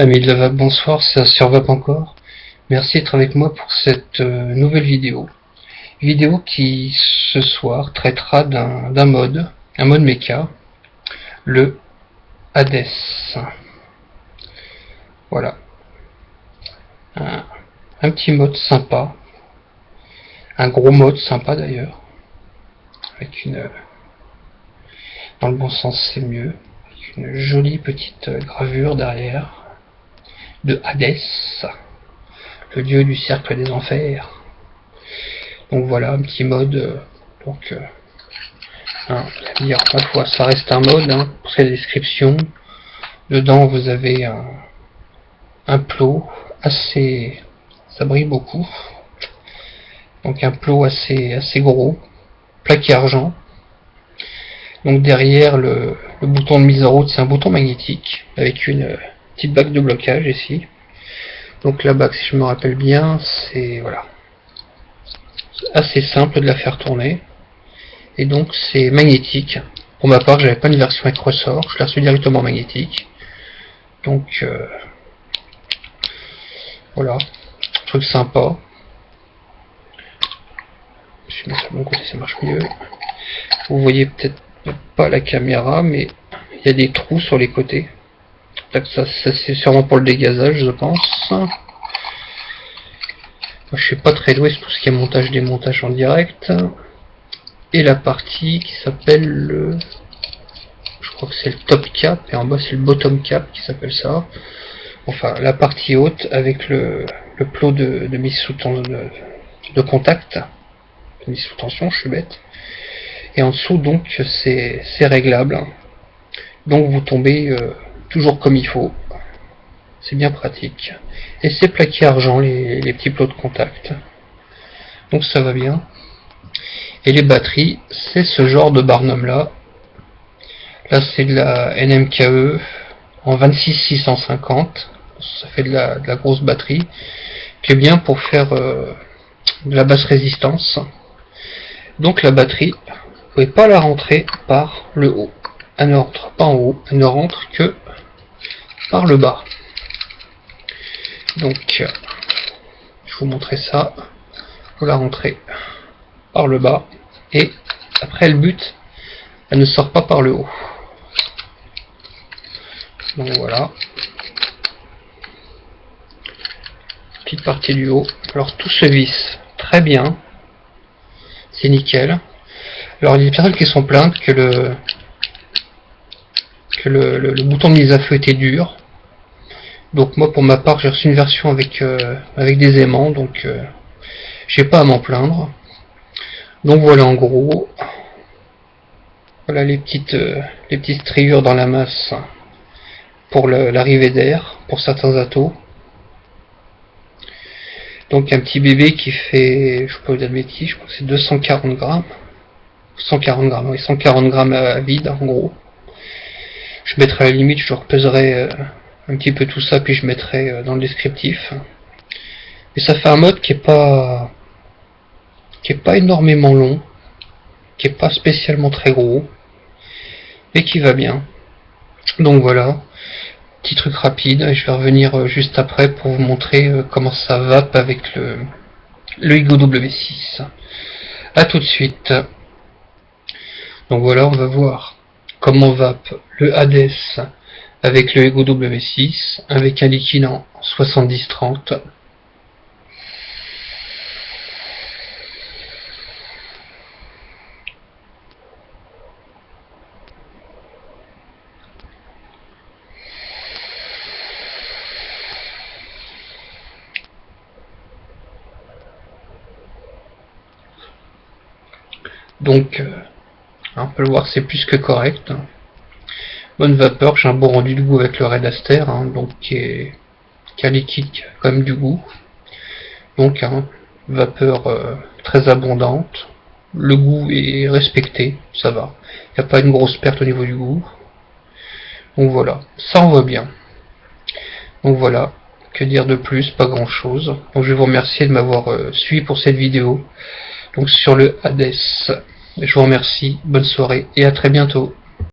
Amis de la Vape, bonsoir, c'est sur Vape encore. Merci d'être avec moi pour cette nouvelle vidéo. Vidéo qui, ce soir, traitera d'un mode, un mode mecha, le Hades. Voilà. Un petit mode sympa. Un gros mode sympa d'ailleurs. Avec une... Dans le bon sens, c'est mieux. Avec une jolie petite gravure derrière. De Hadès, le dieu du cercle des enfers. Donc voilà, un petit mode. Encore une fois, ça reste un mode, pour cette description. Dedans, vous avez un plot assez... Ça brille beaucoup. Donc un plot assez gros, plaqué argent. Donc derrière le bouton de mise en route, c'est un bouton magnétique avec une petite bague de blocage ici. Donc la bague, si je me rappelle bien, c'est voilà, assez simple de la faire tourner. Et donc c'est magnétique. Pour ma part, j'avais pas une version avec ressort, je l'ai reçu directement magnétique. Donc voilà, truc sympa. Je vais mettre sur le bon côté, ça marche mieux. Vous voyez peut-être pas la caméra, mais il y a des trous sur les côtés. Ça c'est sûrement pour le dégazage, je pense. Moi, je suis pas très doué sur tout ce qui est montage, démontage en direct. Et la partie qui s'appelle le... Je crois que c'est le top cap, et en bas c'est le bottom cap qui s'appelle ça. Enfin, la partie haute avec le plot de mise sous tension, de contact. De mise sous tension, je suis bête. Et en dessous, donc, c'est réglable. Donc vous tombez toujours comme il faut. C'est bien pratique. Et c'est plaqué argent, les petits plots de contact. Donc ça va bien. Et les batteries, c'est ce genre de Barnum là. Là c'est de la NMKE en 26650. Ça fait de la grosse batterie. Qui est bien pour faire de la basse résistance. Donc la batterie, vous pouvez pas la rentrer par le haut. Elle ne rentre pas en haut, elle ne rentre que par le bas. Donc je vais vous montrer ça. Vous la rentrez par le bas et après le but, elle ne sort pas par le haut. Donc voilà, petite partie du haut. Alors tout se visse très bien, c'est nickel. Alors il y a des personnes qui sont plaintes que le bouton de mise à feu était dur. Donc moi pour ma part j'ai reçu une version avec des aimants, donc j'ai pas à m'en plaindre. Donc voilà en gros. Voilà les petites striures dans la masse pour l'arrivée d'air pour certains atos. Donc un petit bébé qui fait, je peux vous dire de bêtises, je crois que c'est 240 grammes. 140 grammes, oui, 140 grammes à vide en gros. Je mettrai à la limite, je repèserai un petit peu tout ça, puis je mettrai dans le descriptif. Et ça fait un mode qui est pas énormément long, qui est pas spécialement très gros, et qui va bien. Donc voilà, petit truc rapide, je vais revenir juste après pour vous montrer comment ça vape avec le Ego W6. A tout de suite. Donc voilà, on va voir comment vape le Hades avec le Ego W6, avec un liquide en 70-30. Donc, on peut le voir, c'est plus que correct. Bonne vapeur, j'ai un bon rendu de goût avec le Red Aster, donc qui est un liquide qui a quand même du goût. Donc, vapeur très abondante. Le goût est respecté, ça va. Il n'y a pas une grosse perte au niveau du goût. Donc voilà, ça on voit bien. Donc voilà, que dire de plus, pas grand chose. Donc je vais vous remercier de m'avoir suivi pour cette vidéo. Donc sur le Hades. Je vous remercie, bonne soirée et à très bientôt.